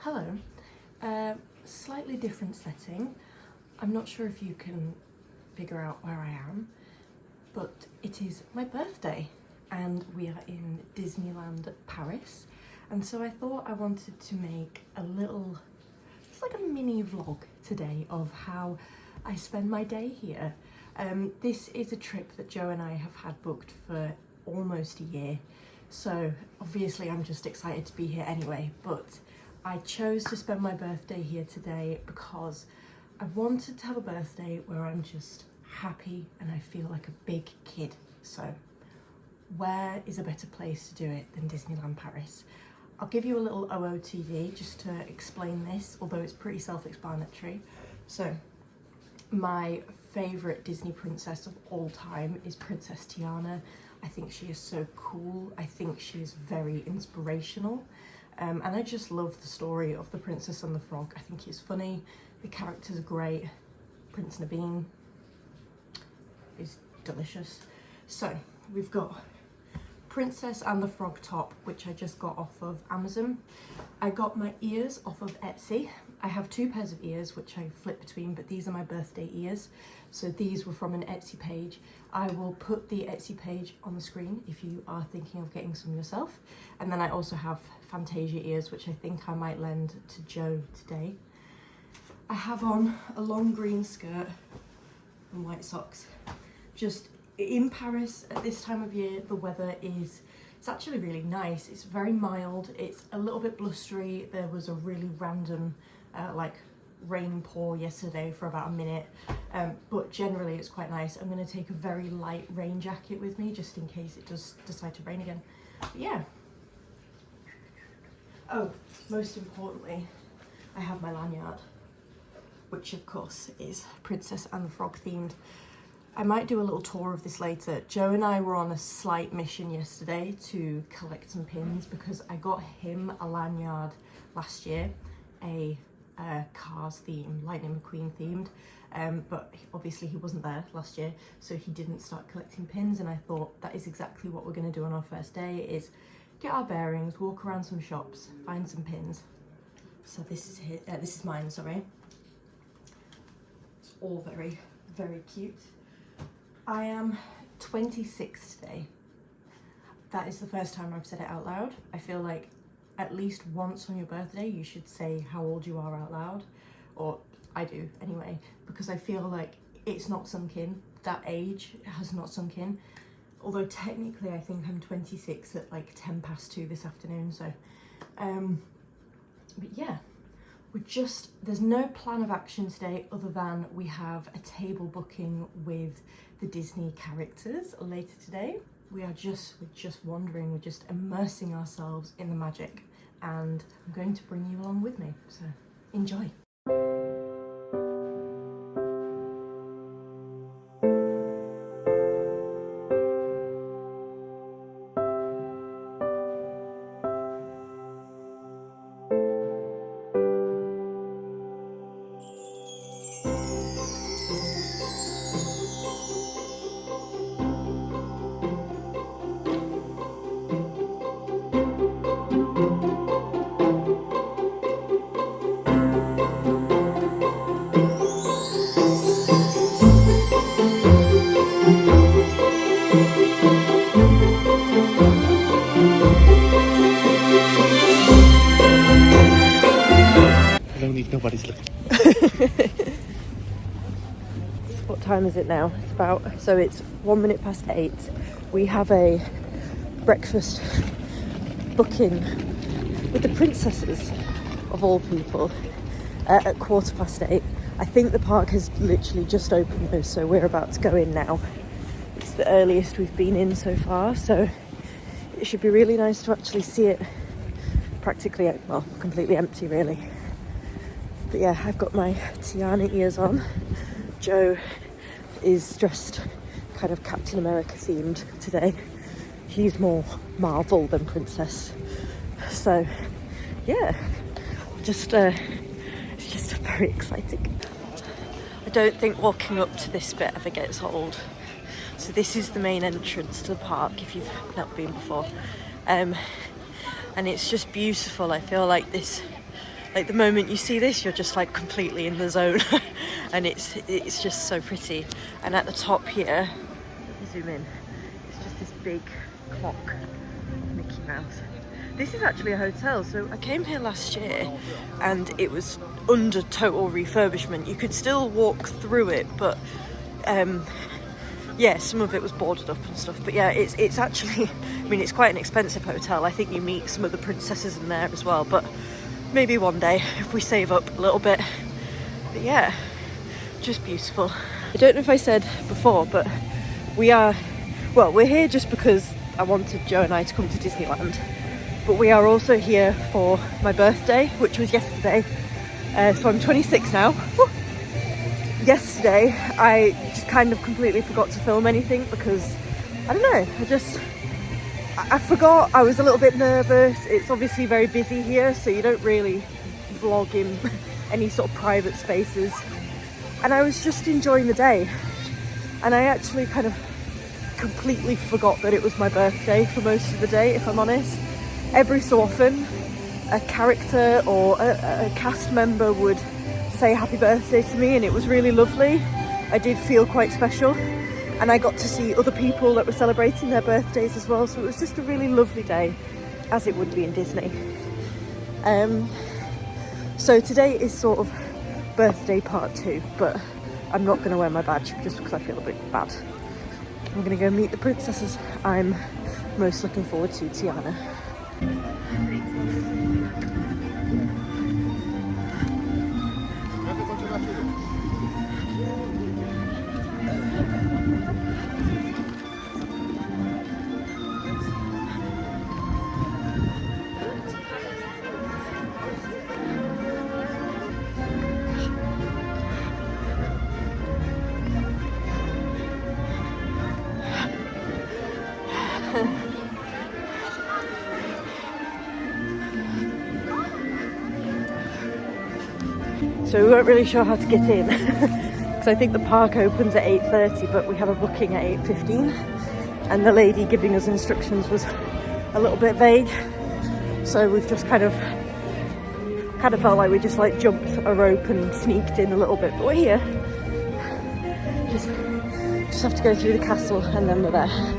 Hello. Slightly different setting. I'm not sure if you can figure out where I am, but it is my birthday and we are in Disneyland Paris. And so I thought I wanted to make a little, it's like a mini vlog today of how I spend my day here. This is a trip that Joe and I have had booked for almost a year. So obviously I'm just excited to be here anyway, but I chose to spend my birthday here today because I wanted to have a birthday where I'm just happy and I feel like a big kid. So where is a better place to do it than Disneyland Paris? I'll give you a little OOTD just to explain this, although it's pretty self-explanatory. So my favourite Disney princess of all time is Princess Tiana. I think she is so cool. I think she is very inspirational. And I just love the story of The Princess and the Frog. I think it's funny, the characters are great. Prince Naveen is delicious. So we've got Princess and the Frog top, which I just got off of Amazon. I got my ears off of Etsy. I have two pairs of ears which I flip between, but these are my birthday ears. So these were from an Etsy page. I will put the Etsy page on the screen if you are thinking of getting some yourself. And then I also have Fantasia ears, which I think I might lend to Joe today. I have on a long green skirt and white socks. Just in Paris at this time of year, the weather is, it's actually really nice. It's very mild. It's a little bit blustery. There was a really random like rain pour yesterday for about a minute, but generally it's quite nice. I'm going to take a very light rain jacket with me just in case it does decide to rain again. But yeah. Oh, most importantly, I have my lanyard, which of course is Princess and the Frog themed. I might do a little tour of this later. Joe and I were on a slight mission yesterday to collect some pins because I got him a lanyard last year, a Cars theme, Lightning McQueen themed, but obviously he wasn't there last year, so he didn't start collecting pins, and I thought that is exactly what we're going to do on our first day, is get our bearings, walk around some shops, find some pins. So this is this is mine, sorry. It's all very, very cute. I am 26 today. That is the first time I've said it out loud. I feel like at least once on your birthday you should say how old you are out loud, or I do anyway, because I feel like it's not sunk in. That age has not sunk in, although technically I think I'm 26 at like 2:10 this afternoon. So but yeah, there's no plan of action today other than we have a table booking with the Disney characters later today. We're just wandering, we're just immersing ourselves in the magic, and I'm going to bring you along with me, so enjoy. Nobody's looking. What time is it now? It's 1 minute past 8. We have a breakfast booking with the princesses of all people at 8:15. I think the park has literally just opened though, so we're about to go in now. It's the earliest we've been in so far, so it should be really nice to actually see it practically, well, completely empty really. But yeah, I've got my Tiana ears on. Joe is dressed kind of Captain America themed today. He's more Marvel than Princess. So yeah, it's just very exciting. I don't think walking up to this bit ever gets old. So this is the main entrance to the park if you've not been before. And it's just beautiful. I feel like this Like the moment you see this, you're just like completely in the zone. And it's just so pretty. And at the top here, zoom in, it's just this big clock of Mickey Mouse. This is actually a hotel, so I came here last year and it was under total refurbishment. You could still walk through it, but yeah, some of it was boarded up and stuff. But yeah, it's actually, I mean, it's quite an expensive hotel. I think you meet some of the princesses in there as well, but maybe one day if we save up a little bit. But yeah, just beautiful. I don't know if I said before, but we're here just because I wanted Joe and I to come to Disneyland. But we are also here for my birthday, which was yesterday. So I'm 26 now. Woo! Yesterday, I just kind of completely forgot to film anything because, I don't know, I forgot. I was a little bit nervous. It's obviously very busy here, so you don't really vlog in any sort of private spaces. And I was just enjoying the day. And I actually kind of completely forgot that it was my birthday for most of the day, if I'm honest. Every so often, a character or a cast member would say happy birthday to me, and it was really lovely. I did feel quite special, and I got to see other people that were celebrating their birthdays as well, so it was just a really lovely day, as it would be in Disney. So today is sort of birthday part 2, but I'm not going to wear my badge just because I feel a bit bad. I'm going to go meet the princesses I'm most looking forward to, Tiana. So we weren't really sure how to get in because I think the park opens at 8:30, but we have a booking at 8:15, and the lady giving us instructions was a little bit vague, so we've just kind of felt like we just like jumped a rope and sneaked in a little bit, but we're here. Just have to go through the castle and then we're there.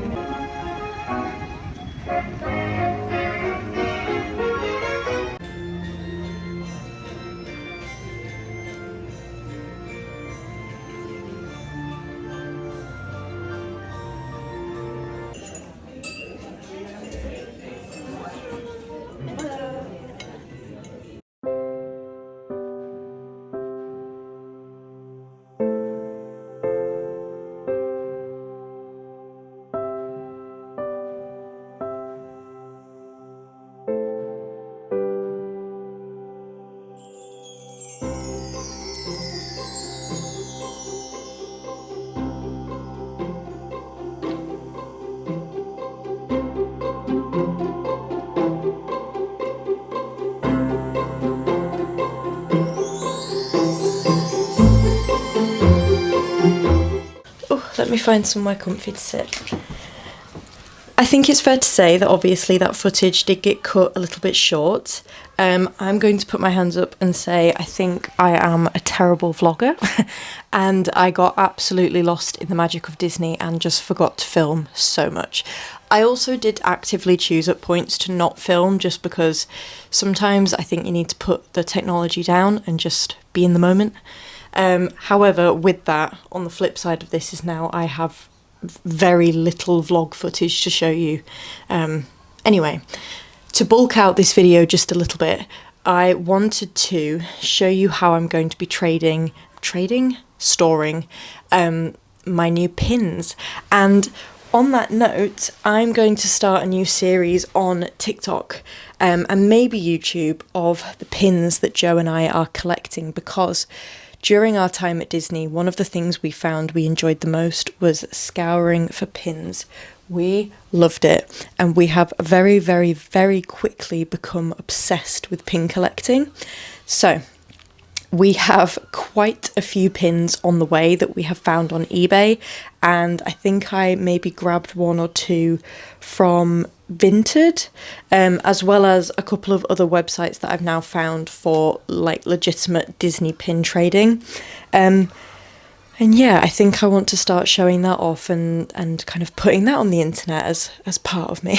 Let me find somewhere comfy to sit. I think it's fair to say that obviously that footage did get cut a little bit short. I'm going to put my hands up and say I think I am a terrible vlogger and I got absolutely lost in the magic of Disney and just forgot to film so much. I also did actively choose at points to not film just because sometimes I think you need to put the technology down and just be in the moment. However, with that, on the flip side of this is now I have very little vlog footage to show you. Anyway, to bulk out this video just a little bit, I wanted to show you how I'm going to be storing my new pins. And on that note, I'm going to start a new series on TikTok and maybe YouTube of the pins that Joe and I are collecting, because during our time at Disney, one of the things we found we enjoyed the most was scouring for pins. We loved it, and we have very, very, very quickly become obsessed with pin collecting. So We have quite a few pins on the way that we have found on eBay, and I think I maybe grabbed one or two from Vinted, as well as a couple of other websites that I've now found for like legitimate Disney pin trading. And yeah, I think I want to start showing that off and kind of putting that on the internet as part of me.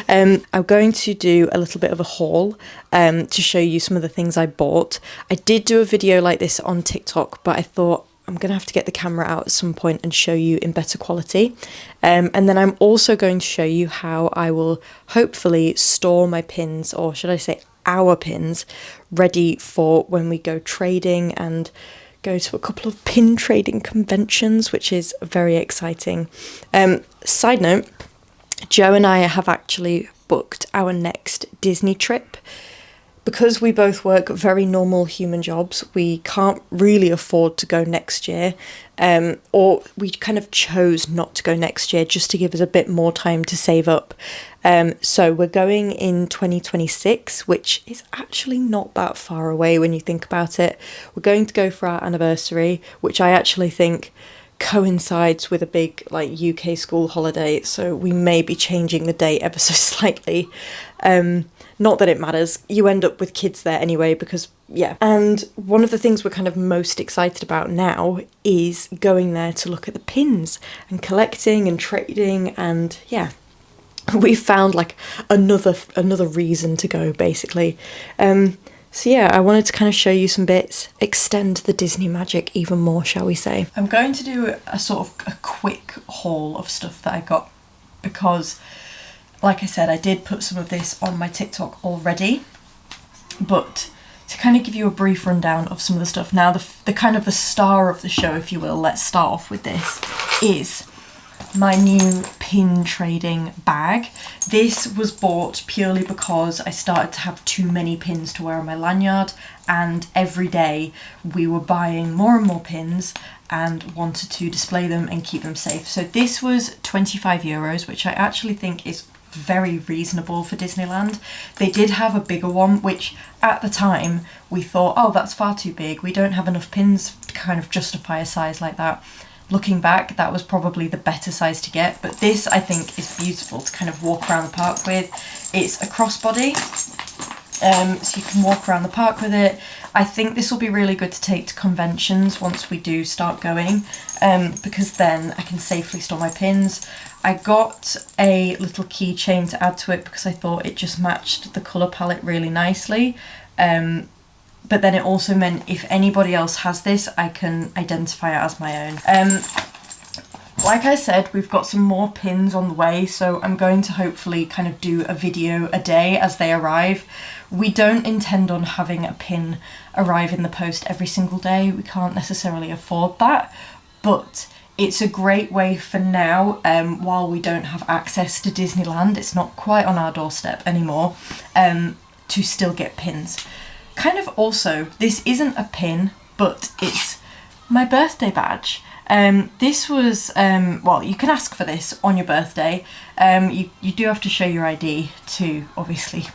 I'm going to do a little bit of a haul to show you some of the things I bought. I did do a video like this on TikTok, but I thought I'm going to have to get the camera out at some point and show you in better quality. And then I'm also going to show you how I will hopefully store my pins, or should I say our pins, ready for when we go trading and go to a couple of pin trading conventions, which is very exciting. Side note, Joe and I have actually booked our next Disney trip. Because we both work very normal human jobs, we can't really afford to go next year, or we kind of chose not to go next year just to give us a bit more time to save up. So we're going in 2026, which is actually not that far away when you think about it. We're going to go for our anniversary, which I actually think coincides with a big like UK school holiday, so we may be changing the date ever so slightly. Not that it matters, you end up with kids there anyway, because yeah. And one of the things we're kind of most excited about now is going there to look at the pins and collecting and trading, and yeah, we found like another reason to go basically. So yeah, I wanted to kind of show you some bits, extend the Disney magic even more, shall we say. I'm going to do a sort of a quick haul of stuff that I got, because like I said, I did put some of this on my TikTok already, but to kind of give you a brief rundown of some of the stuff. Now, the kind of the star of the show, if you will, let's start off with this, is my new pin trading bag. This was bought purely because I started to have too many pins to wear on my lanyard, and every day we were buying more and more pins and wanted to display them and keep them safe. So this was €25, which I actually think is very reasonable for Disneyland. They did have a bigger one, which at the time we thought, oh, that's far too big, we don't have enough pins to kind of justify a size like that. Looking back, that was probably the better size to get, but this I think is beautiful to kind of walk around the park with. It's a crossbody, so you can walk around the park with it. I think this will be really good to take to conventions once we do start going, because then I can safely store my pins. I got a little keychain to add to it because I thought it just matched the colour palette really nicely. But then it also meant if anybody else has this, I can identify it as my own. Like I said, we've got some more pins on the way, so I'm going to hopefully kind of do a video a day as they arrive. We don't intend on having a pin arrive in the post every single day. We can't necessarily afford that, but it's a great way for now, while we don't have access to Disneyland, it's not quite on our doorstep anymore, to still get pins. Kind of also, this isn't a pin, but it's my birthday badge. This was, well, you can ask for this on your birthday. You do have to show your ID to obviously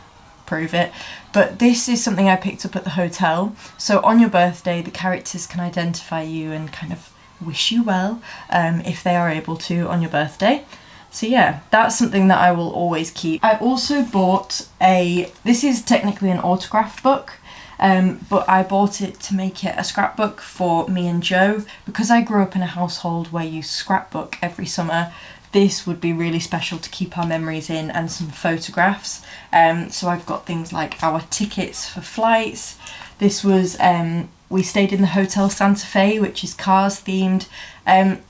prove it, but this is something I picked up at the hotel. So on your birthday, the characters can identify you and kind of wish you well, if they are able to on your birthday. So yeah, that's something that I will always keep. I also bought this is technically an autograph book, but I bought it to make it a scrapbook for me and Joe. Because I grew up in a household where you scrapbook every summer, this would be really special to keep our memories in, and some photographs. So I've got things like our tickets for flights. This was, we stayed in the Hotel Santa Fe, which is Cars themed.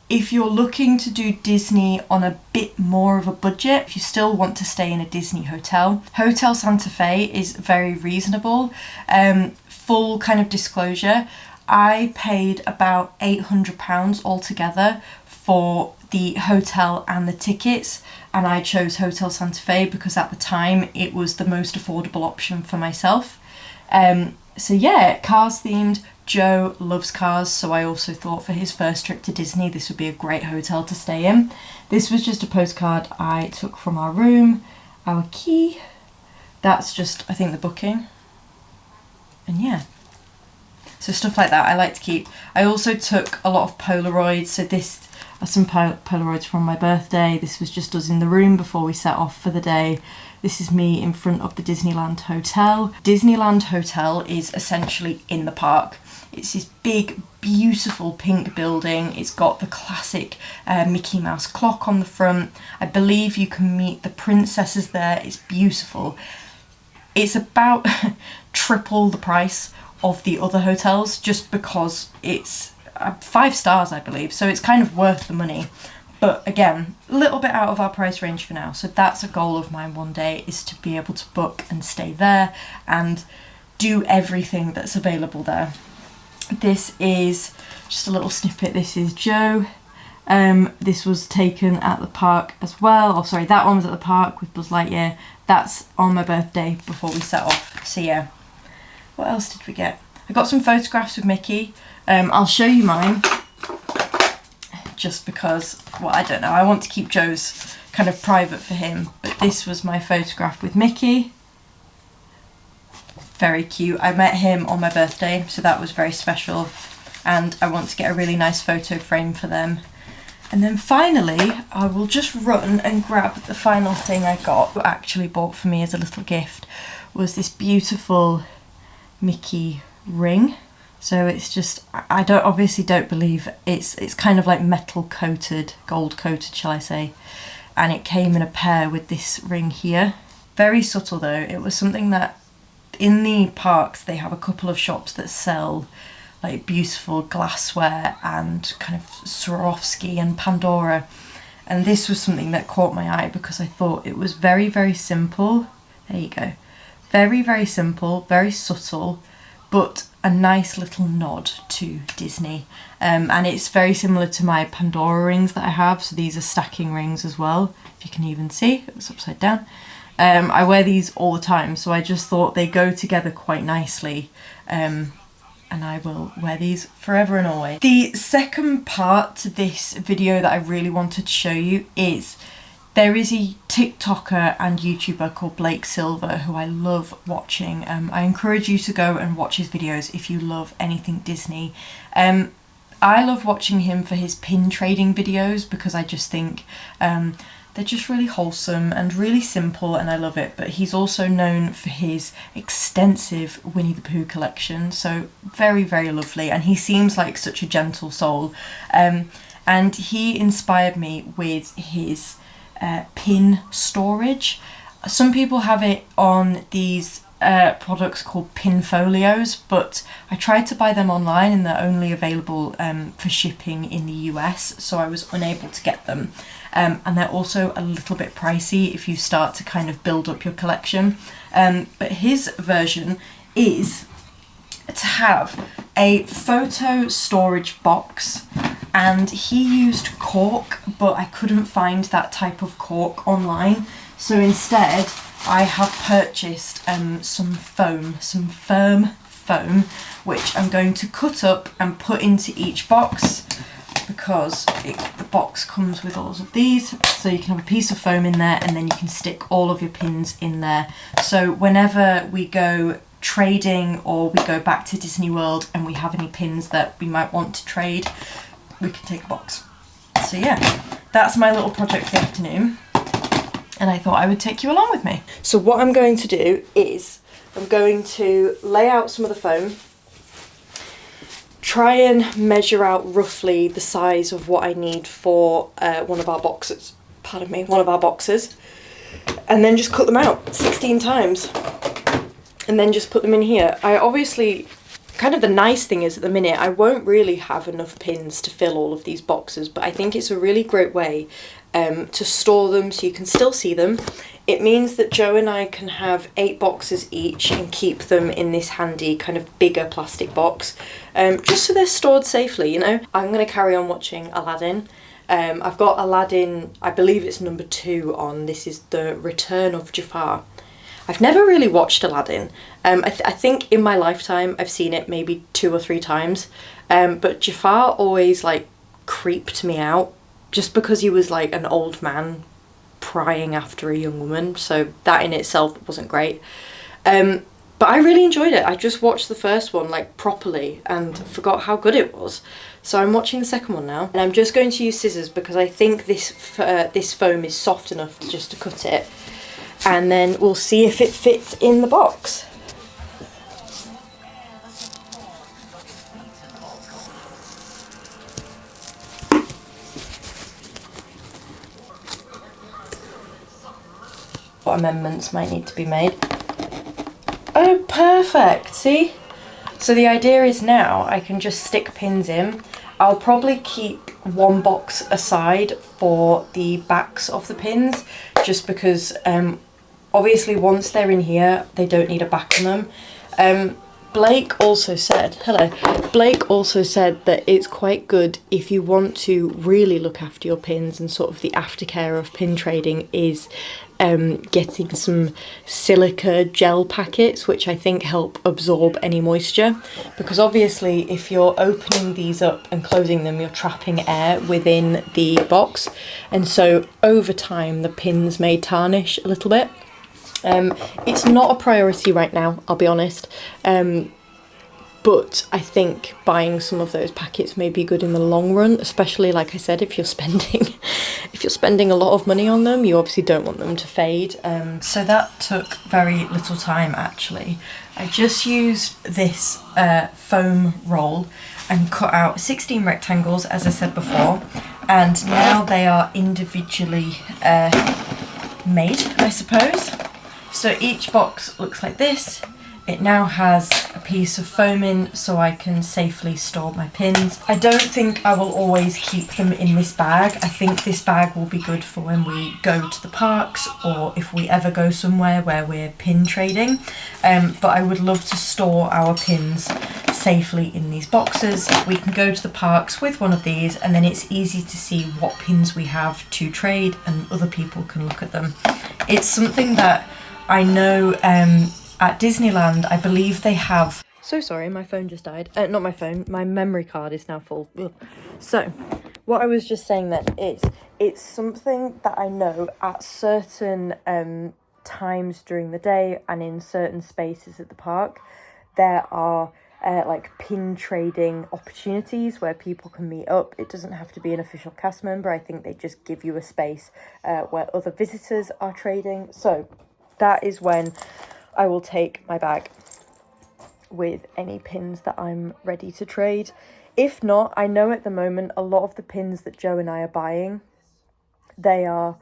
If you're looking to do Disney on a bit more of a budget, if you still want to stay in a Disney hotel, Hotel Santa Fe is very reasonable. Full kind of disclosure, I paid about £800 altogether for the hotel and the tickets, and I chose Hotel Santa Fe because at the time it was the most affordable option for myself. So yeah, Cars themed. Joe loves cars, so I also thought for his first trip to Disney this would be a great hotel to stay in. This was just a postcard I took from our room, our key. That's just, I think, the booking. And yeah. So stuff like that I like to keep. I also took a lot of Polaroids. So this are some Polaroids from my birthday. This was just us in the room before we set off for the day. This is me in front of the Disneyland Hotel. Disneyland Hotel is essentially in the park. It's this big, beautiful pink building. It's got the classic Mickey Mouse clock on the front. I believe you can meet the princesses there. It's beautiful. It's about triple the price of the other hotels just because it's 5 stars, I believe. So it's kind of worth the money. But again, a little bit out of our price range for now. So that's a goal of mine one day, is to be able to book and stay there and do everything that's available there. This is just a little snippet. This is Joe. This was taken at the park as well. Oh, sorry, that one was at the park with Buzz Lightyear. That's on my birthday before we set off. So yeah, what else did we get? I got some photographs with Mickey. I'll show you mine just because, well, I don't know. I want to keep Joe's kind of private for him. But this was my photograph with Mickey. Very cute. I met him on my birthday, so that was very special, and I want to get a really nice photo frame for them. And then finally, I will just run and grab the final thing I got. What actually bought for me as a little gift was this beautiful Mickey ring. So it's just, I obviously don't believe it's kind of like metal coated, gold coated, shall I say, and it came in a pair with this ring here. Very subtle though. It was something that in the parks they have a couple of shops that sell like beautiful glassware and kind of Swarovski and Pandora, and this was something that caught my eye because I thought it was very, very simple. There you go. Very, very simple, very subtle, but a nice little nod to Disney. And it's very similar to my Pandora rings that I have. So these are stacking rings as well, if you can even see. It was upside down. I wear these all the time, so I just thought they go together quite nicely. And I will wear these forever and always. The second part to this video that I really wanted to show you is there is a TikToker and YouTuber called Blake Silva who I love watching. I encourage you to go and watch his videos if you love anything Disney. I love watching him for his pin trading videos because I just think they're just really wholesome and really simple, and I love it. But he's also known for his extensive Winnie the Pooh collection, so very, very lovely, and he seems like such a gentle soul. And he inspired me with his pin storage. Some people have it on these products called pin folios, but I tried to buy them online and they're only available for shipping in the US, so I was unable to get them. And they're also a little bit pricey if you start to kind of build up your collection. But his version is to have a photo storage box, and he used cork, but I couldn't find that type of cork online, so instead I have purchased some firm foam, which I'm going to cut up and put into each box, because the box comes with all of these, so you can have a piece of foam in there and then you can stick all of your pins in there. So whenever we go trading or we go back to Disney World and we have any pins that we might want to trade, we can take a box. So yeah, that's my little project for the afternoon, and I thought I would take you along with me. So what I'm going to do is I'm going to lay out some of the foam, try and measure out roughly the size of what I need for one of our boxes, and then just cut them out 16 times and then just put them in here. I obviously, kind of the nice thing is at the minute I won't really have enough pins to fill all of these boxes, but I think it's a really great way to store them so you can still see them. It means that Joe and I can have 8 boxes each and keep them in this handy kind of bigger plastic box, just so they're stored safely, you know. I'm going to carry on watching Aladdin. I've got Aladdin, I believe it's number 2 on. This is The Return of Jafar. I've never really watched Aladdin. I think in my lifetime I've seen it maybe 2 or 3 times, but Jafar always like creeped me out just because he was like an old man prying after a young woman, so that in itself wasn't great. But I really enjoyed it. I just watched the first one like properly and forgot how good it was. So I'm watching the second one now, and I'm just going to use scissors because I think this foam is soft enough just to cut it, and then we'll see if it fits in the box. What amendments might need to be made? Oh, perfect, see? So the idea is now I can just stick pins in. I'll probably keep one box aside for the backs of the pins, just because obviously once they're in here, they don't need a back on them. Blake also said, hello, Blake also said that it's quite good if you want to really look after your pins, and sort of the aftercare of pin trading is getting some silica gel packets, which I think help absorb any moisture, because obviously if you're opening these up and closing them, you're trapping air within the box, and so over time the pins may tarnish a little bit. It's not a priority right now, I'll be honest, but I think buying some of those packets may be good in the long run, especially, like I said, if you're spending a lot of money on them, you obviously don't want them to fade. So that took very little time actually. I just used this foam roll and cut out 16 rectangles, as I said before, and now they are individually made, I suppose. So each box looks like this. It now has a piece of foam in, so I can safely store my pins. I don't think I will always keep them in this bag. I think this bag will be good for when we go to the parks, or if we ever go somewhere where we're pin trading. But I would love to store our pins safely in these boxes. We can go to the parks with one of these, and then it's easy to see what pins we have to trade, and other people can look at them. It's something that I know at Disneyland, I believe they have... So sorry, my phone just died. Not my phone, my memory card is now full. Ugh. So, what I was just saying then is, it's something that I know at certain times during the day and in certain spaces at the park, there are like pin trading opportunities where people can meet up. It doesn't have to be an official cast member. I think they just give you a space where other visitors are trading. So that is when I will take my bag with any pins that I'm ready to trade. If not, I know at the moment a lot of the pins that Joe and I are buying, they are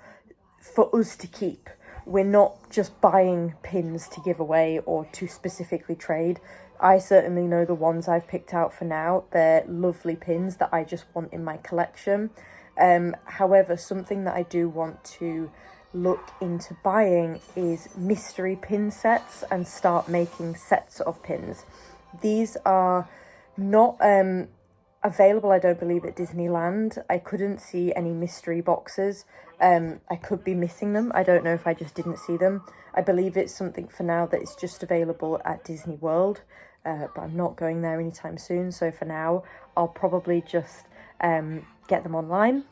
for us to keep. We're not just buying pins to give away or to specifically trade. I certainly know the ones I've picked out for now. They're lovely pins that I just want in my collection. However, something that I do want to look into buying is mystery pin sets, and start making sets of pins. These are not available, I don't believe, at Disneyland. I couldn't see any mystery boxes. I could be missing them. I don't know if I just didn't see them. I believe it's something for now that is just available at Disney World, but I'm not going there anytime soon, so for now I'll probably just get them online.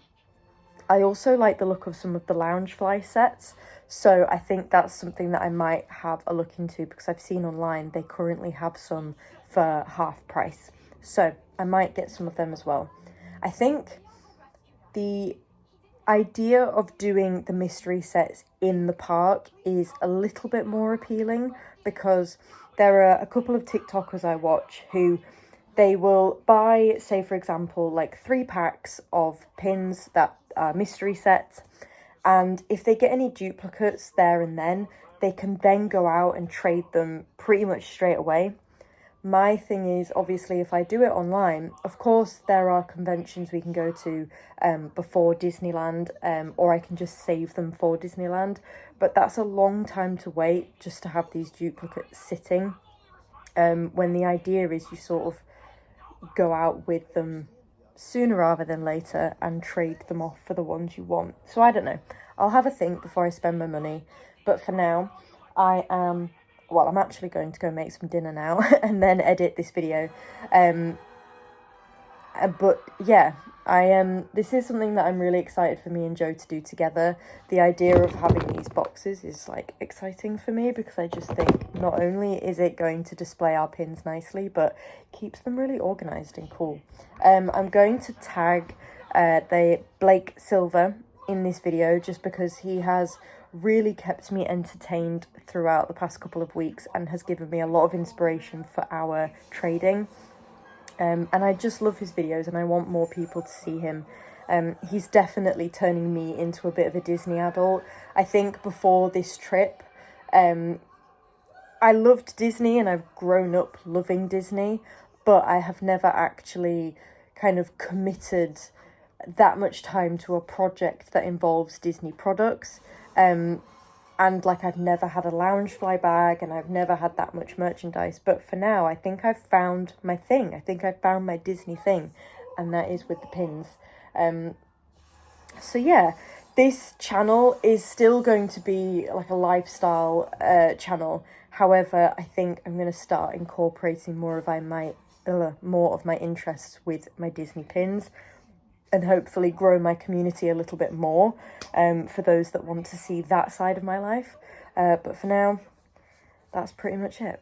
I also like the look of some of the Loungefly sets, so I think that's something that I might have a look into, because I've seen online they currently have some for half price, so I might get some of them as well. I think the idea of doing the mystery sets in the park is a little bit more appealing, because there are a couple of TikTokers I watch who they will buy, say for example, like 3 packs of pins that are mystery sets, and if they get any duplicates there and then, they can then go out and trade them pretty much straight away. My thing is, obviously, if I do it online, of course there are conventions we can go to before Disneyland, or I can just save them for Disneyland, but that's a long time to wait just to have these duplicates sitting, when the idea is you sort of go out with them sooner rather than later and trade them off for the ones you want. So I don't know, I'll have a think before I spend my money, but for now I'm actually going to go make some dinner now and then edit this video, but yeah, This is something that I'm really excited for me and Joe to do together. The idea of having these boxes is like exciting for me because I just think not only is it going to display our pins nicely, but keeps them really organized and cool. I'm going to tag the Blake Silva in this video just because he has really kept me entertained throughout the past couple of weeks and has given me a lot of inspiration for our trading. And I just love his videos and I want more people to see him. He's definitely turning me into a bit of a Disney adult. I think before this trip, I loved Disney and I've grown up loving Disney, but I have never actually kind of committed that much time to a project that involves Disney products. And like I've never had a Loungefly bag and I've never had that much merchandise. But for now, I think I've found my thing. I think I've found my Disney thing, and that is with the pins. So yeah, this channel is still going to be like a lifestyle channel. However, I think I'm going to start incorporating more of my interests with my Disney pins, and hopefully grow my community a little bit more for those that want to see that side of my life. But for now, that's pretty much it.